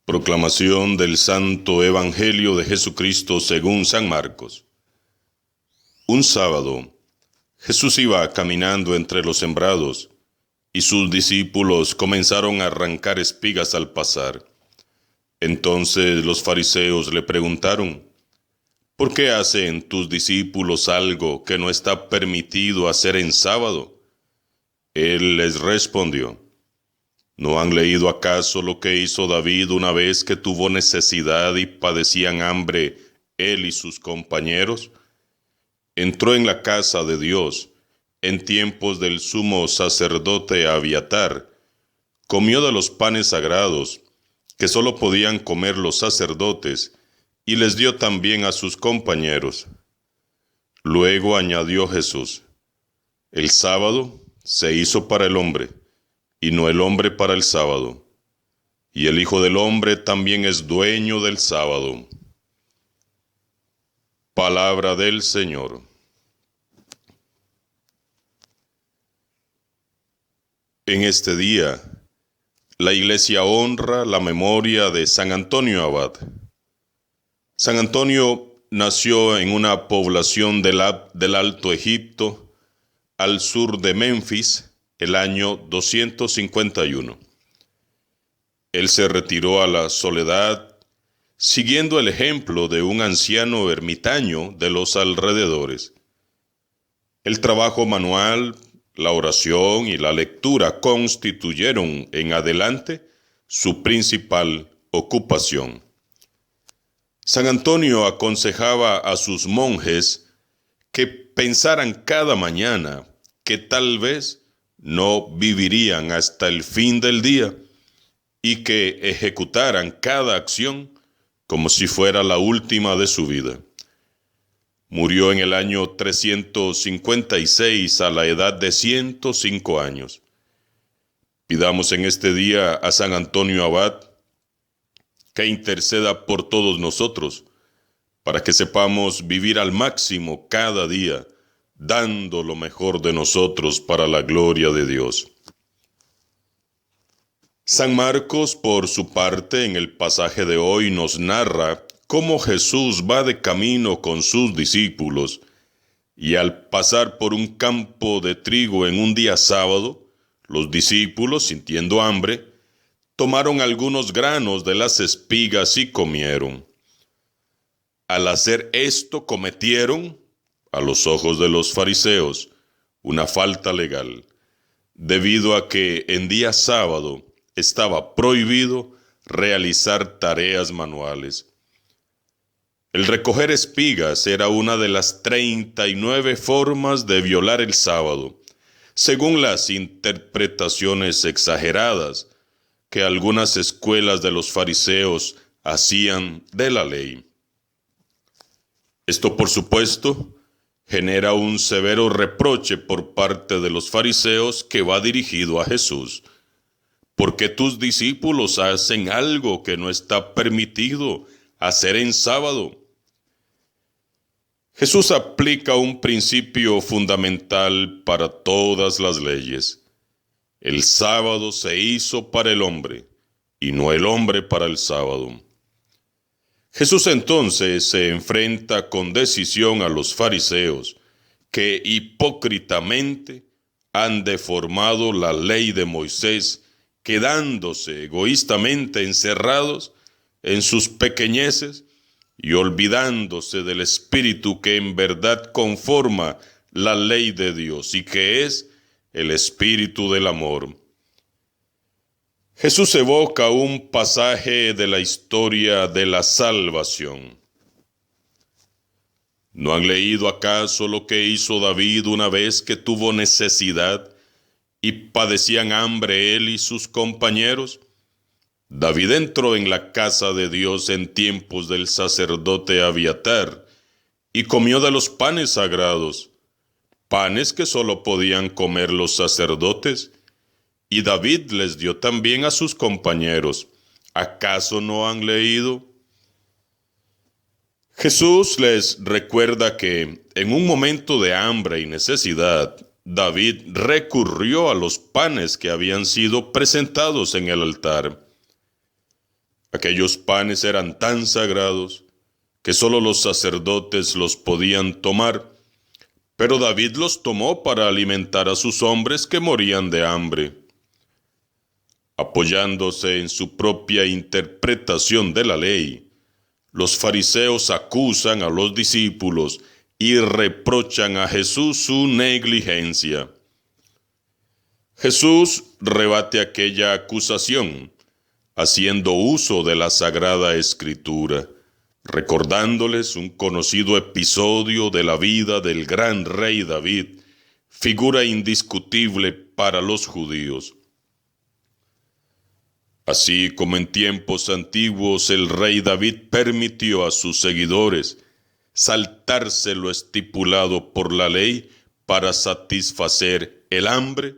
Proclamación del Santo Evangelio de Jesucristo según San Marcos. Un sábado, Jesús iba caminando entre los sembrados, y sus discípulos comenzaron a arrancar espigas al pasar. Entonces los fariseos le preguntaron: ¿por qué hacen tus discípulos algo que no está permitido hacer en sábado? Él les respondió: ¿no han leído acaso lo que hizo David una vez que tuvo necesidad y padecían hambre él y sus compañeros? Entró en la casa de Dios en tiempos del sumo sacerdote Abiatar, comió de los panes sagrados que solo podían comer los sacerdotes, y les dio también a sus compañeros. Luego añadió Jesús: el sábado se hizo para el hombre, y no el hombre para el sábado. Y el Hijo del Hombre también es dueño del sábado. Palabra del Señor. En este día, la Iglesia honra la memoria de San Antonio Abad. San Antonio nació en una población del Alto Egipto, al sur de Menfis, el año 251. Él se retiró a la soledad, siguiendo el ejemplo de un anciano ermitaño de los alrededores. El trabajo manual, la oración y la lectura constituyeron en adelante su principal ocupación. San Antonio aconsejaba a sus monjes que pensaran cada mañana que tal vez no vivirían hasta el fin del día y que ejecutaran cada acción como si fuera la última de su vida. Murió en el año 356 a la edad de 105 años. Pidamos en este día a San Antonio Abad que interceda por todos nosotros, para que sepamos vivir al máximo cada día, dando lo mejor de nosotros para la gloria de Dios. San Marcos, por su parte, en el pasaje de hoy nos narra cómo Jesús va de camino con sus discípulos, y al pasar por un campo de trigo en un día sábado, los discípulos, sintiendo hambre, tomaron algunos granos de las espigas y comieron. Al hacer esto cometieron, a los ojos de los fariseos, una falta legal, debido a que en día sábado estaba prohibido realizar tareas manuales. El recoger espigas era una de las 39 formas de violar el sábado, según las interpretaciones exageradas que algunas escuelas de los fariseos hacían de la ley. Esto, por supuesto, genera un severo reproche por parte de los fariseos que va dirigido a Jesús. ¿Por qué tus discípulos hacen algo que no está permitido hacer en sábado? Jesús aplica un principio fundamental para todas las leyes. El sábado se hizo para el hombre, y no el hombre para el sábado. Jesús entonces se enfrenta con decisión a los fariseos, que hipócritamente han deformado la ley de Moisés, quedándose egoístamente encerrados en sus pequeñeces y olvidándose del espíritu que en verdad conforma la ley de Dios y que es el espíritu del amor. Jesús evoca un pasaje de la historia de la salvación. ¿No han leído acaso lo que hizo David una vez que tuvo necesidad y padecían hambre él y sus compañeros? David entró en la casa de Dios en tiempos del sacerdote Abiatar y comió de los panes sagrados, panes que solo podían comer los sacerdotes, y David les dio también a sus compañeros. ¿Acaso no han leído? Jesús les recuerda que en un momento de hambre y necesidad, David recurrió a los panes que habían sido presentados en el altar. Aquellos panes eran tan sagrados que sólo los sacerdotes los podían tomar, pero David los tomó para alimentar a sus hombres que morían de hambre. Apoyándose en su propia interpretación de la ley, los fariseos acusan a los discípulos y reprochan a Jesús su negligencia. Jesús rebate aquella acusación, haciendo uso de la Sagrada Escritura, recordándoles un conocido episodio de la vida del gran rey David, figura indiscutible para los judíos. Así como en tiempos antiguos el rey David permitió a sus seguidores saltarse lo estipulado por la ley para satisfacer el hambre,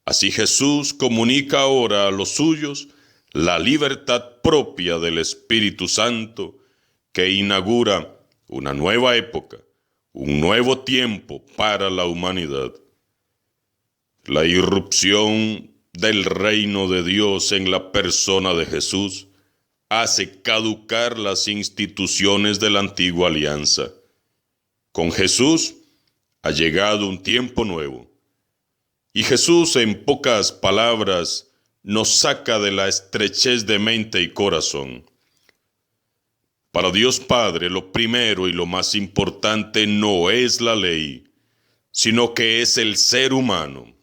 así Jesús comunica ahora a los suyos la libertad propia del Espíritu Santo, que inaugura una nueva época, un nuevo tiempo para la humanidad. La irrupción del reino de Dios en la persona de Jesús hace caducar las instituciones de la antigua alianza. Con Jesús ha llegado un tiempo nuevo. Y Jesús, en pocas palabras, nos saca de la estrechez de mente y corazón. Para Dios Padre, lo primero y lo más importante no es la ley, sino que es el ser humano.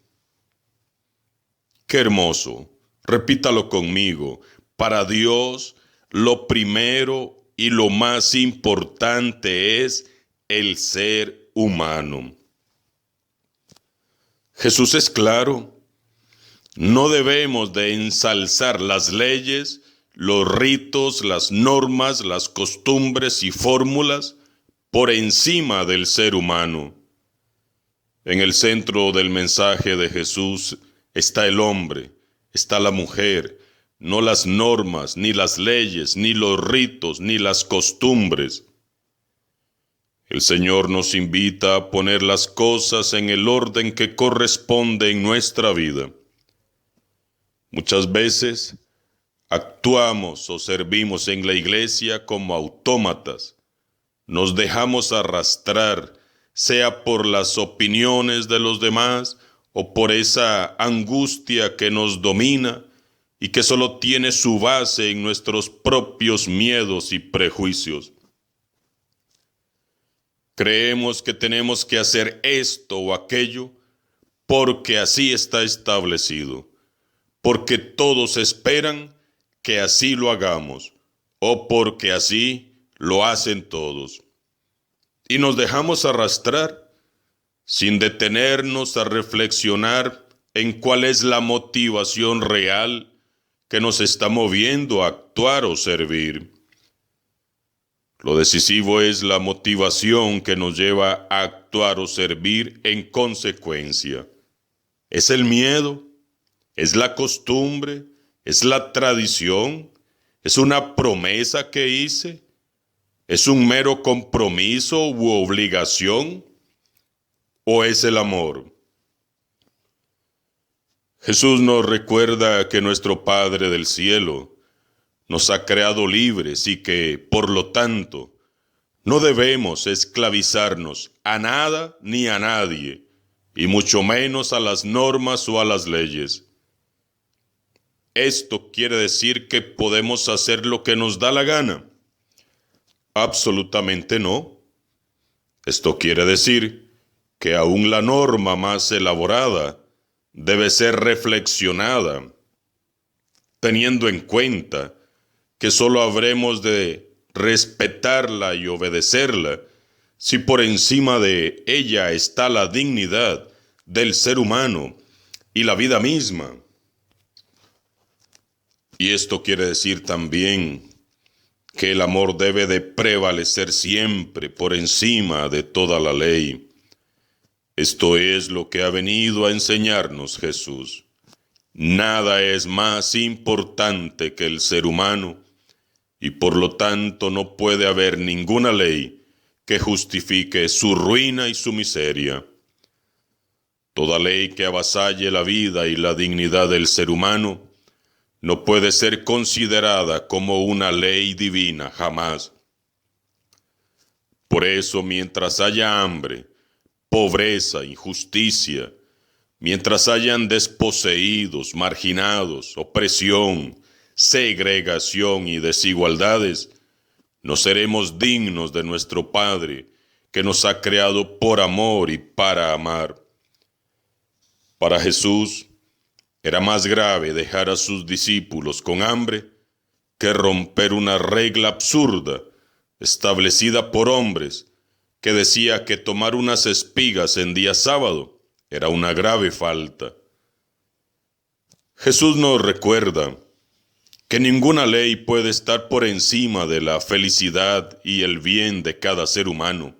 Qué hermoso, repítalo conmigo. Para Dios, lo primero y lo más importante es el ser humano. Jesús es claro. No debemos de ensalzar las leyes, los ritos, las normas, las costumbres y fórmulas por encima del ser humano. En el centro del mensaje de Jesús está el hombre, está la mujer, no las normas, ni las leyes, ni los ritos, ni las costumbres. El Señor nos invita a poner las cosas en el orden que corresponde en nuestra vida. Muchas veces actuamos o servimos en la iglesia como autómatas. Nos dejamos arrastrar, sea por las opiniones de los demás o por esa angustia que nos domina y que solo tiene su base en nuestros propios miedos y prejuicios. Creemos que tenemos que hacer esto o aquello porque así está establecido, porque todos esperan que así lo hagamos o porque así lo hacen todos. Y nos dejamos arrastrar sin detenernos a reflexionar en cuál es la motivación real que nos está moviendo a actuar o servir. Lo decisivo es la motivación que nos lleva a actuar o servir en consecuencia. ¿Es el miedo? ¿Es la costumbre? ¿Es la tradición? ¿Es una promesa que hice? ¿Es un mero compromiso u obligación? ¿O es el amor? Jesús nos recuerda que nuestro Padre del cielo nos ha creado libres y que, por lo tanto, no debemos esclavizarnos a nada ni a nadie, y mucho menos a las normas o a las leyes. ¿Esto quiere decir que podemos hacer lo que nos da la gana? Absolutamente no. Esto quiere decir que aún la norma más elaborada debe ser reflexionada, teniendo en cuenta que solo habremos de respetarla y obedecerla si por encima de ella está la dignidad del ser humano y la vida misma. Y esto quiere decir también que el amor debe de prevalecer siempre por encima de toda la ley. Esto es lo que ha venido a enseñarnos Jesús. Nada es más importante que el ser humano, y por lo tanto no puede haber ninguna ley que justifique su ruina y su miseria. Toda ley que avasalle la vida y la dignidad del ser humano no puede ser considerada como una ley divina jamás. Por eso, mientras haya hambre, pobreza, injusticia, mientras hayan desposeídos, marginados, opresión, segregación y desigualdades, no seremos dignos de nuestro Padre, que nos ha creado por amor y para amar. Para Jesús, era más grave dejar a sus discípulos con hambre que romper una regla absurda establecida por hombres que decía que tomar unas espigas en día sábado era una grave falta. Jesús nos recuerda que ninguna ley puede estar por encima de la felicidad y el bien de cada ser humano.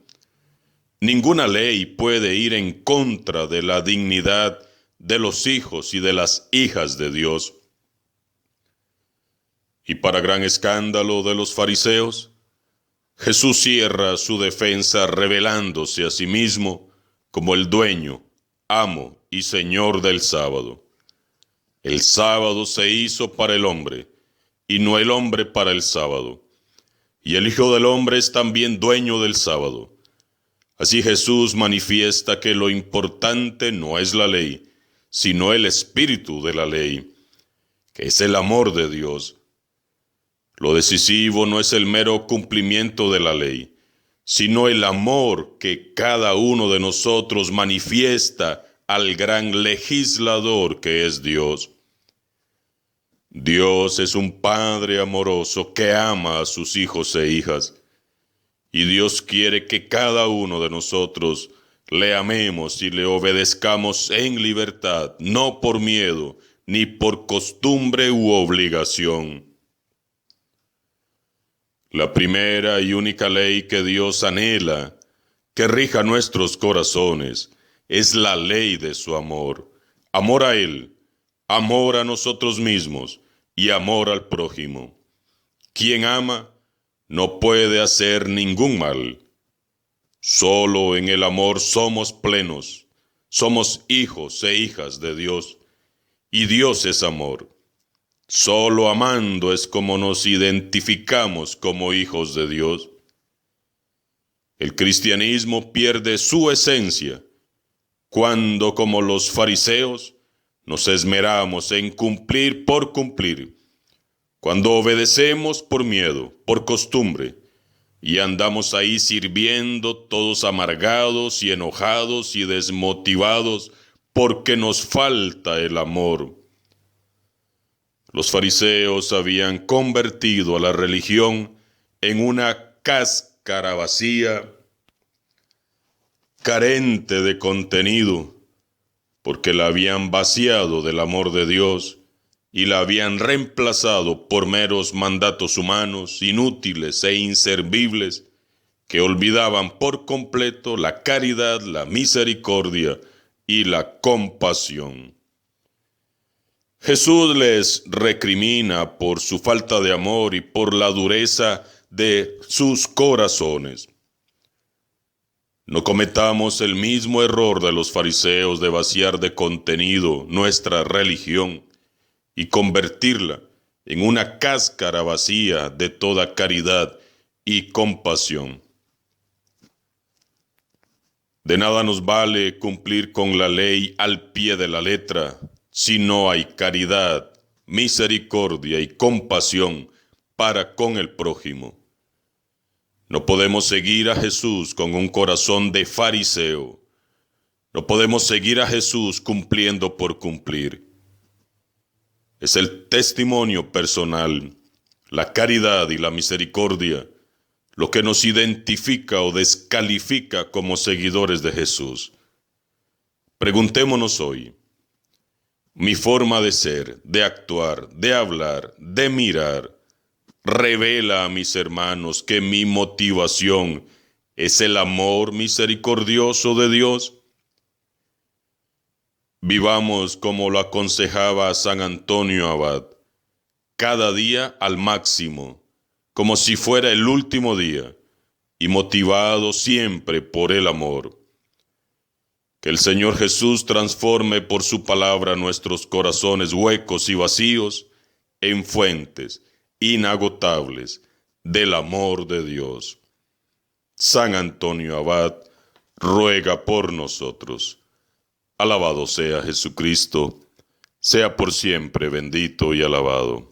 Ninguna ley puede ir en contra de la dignidad de los hijos y de las hijas de Dios. Y para gran escándalo de los fariseos, Jesús cierra su defensa revelándose a sí mismo como el dueño, amo y señor del sábado. El sábado se hizo para el hombre, y no el hombre para el sábado. Y el Hijo del Hombre es también dueño del sábado. Así Jesús manifiesta que lo importante no es la ley, sino el espíritu de la ley, que es el amor de Dios. Lo decisivo no es el mero cumplimiento de la ley, sino el amor que cada uno de nosotros manifiesta al gran legislador que es Dios. Dios es un Padre amoroso que ama a sus hijos e hijas, y Dios quiere que cada uno de nosotros le amemos y le obedezcamos en libertad, no por miedo, ni por costumbre u obligación. La primera y única ley que Dios anhela, que rija nuestros corazones, es la ley de su amor. Amor a Él, amor a nosotros mismos y amor al prójimo. Quien ama no puede hacer ningún mal. Solo en el amor somos plenos, somos hijos e hijas de Dios, y Dios es amor. Solo amando es como nos identificamos como hijos de Dios. El cristianismo pierde su esencia cuando, como los fariseos, nos esmeramos en cumplir por cumplir, cuando obedecemos por miedo, por costumbre, y andamos ahí sirviendo todos amargados y enojados y desmotivados porque nos falta el amor. Los fariseos habían convertido a la religión en una cáscara vacía, carente de contenido, porque la habían vaciado del amor de Dios y la habían reemplazado por meros mandatos humanos, inútiles e inservibles, que olvidaban por completo la caridad, la misericordia y la compasión. Jesús les recrimina por su falta de amor y por la dureza de sus corazones. No cometamos el mismo error de los fariseos de vaciar de contenido nuestra religión y convertirla en una cáscara vacía de toda caridad y compasión. De nada nos vale cumplir con la ley al pie de la letra si no hay caridad, misericordia y compasión para con el prójimo. No podemos seguir a Jesús con un corazón de fariseo. No podemos seguir a Jesús cumpliendo por cumplir. Es el testimonio personal, la caridad y la misericordia, lo que nos identifica o descalifica como seguidores de Jesús. Preguntémonos hoy, ¿mi forma de ser, de actuar, de hablar, de mirar, revela a mis hermanos que mi motivación es el amor misericordioso de Dios? Vivamos como lo aconsejaba San Antonio Abad, cada día al máximo, como si fuera el último día, y motivado siempre por el amor. Que el Señor Jesús transforme por su palabra nuestros corazones huecos y vacíos, en fuentes inagotables del amor de Dios. San Antonio Abad, ruega por nosotros. Alabado sea Jesucristo, sea por siempre bendito y alabado.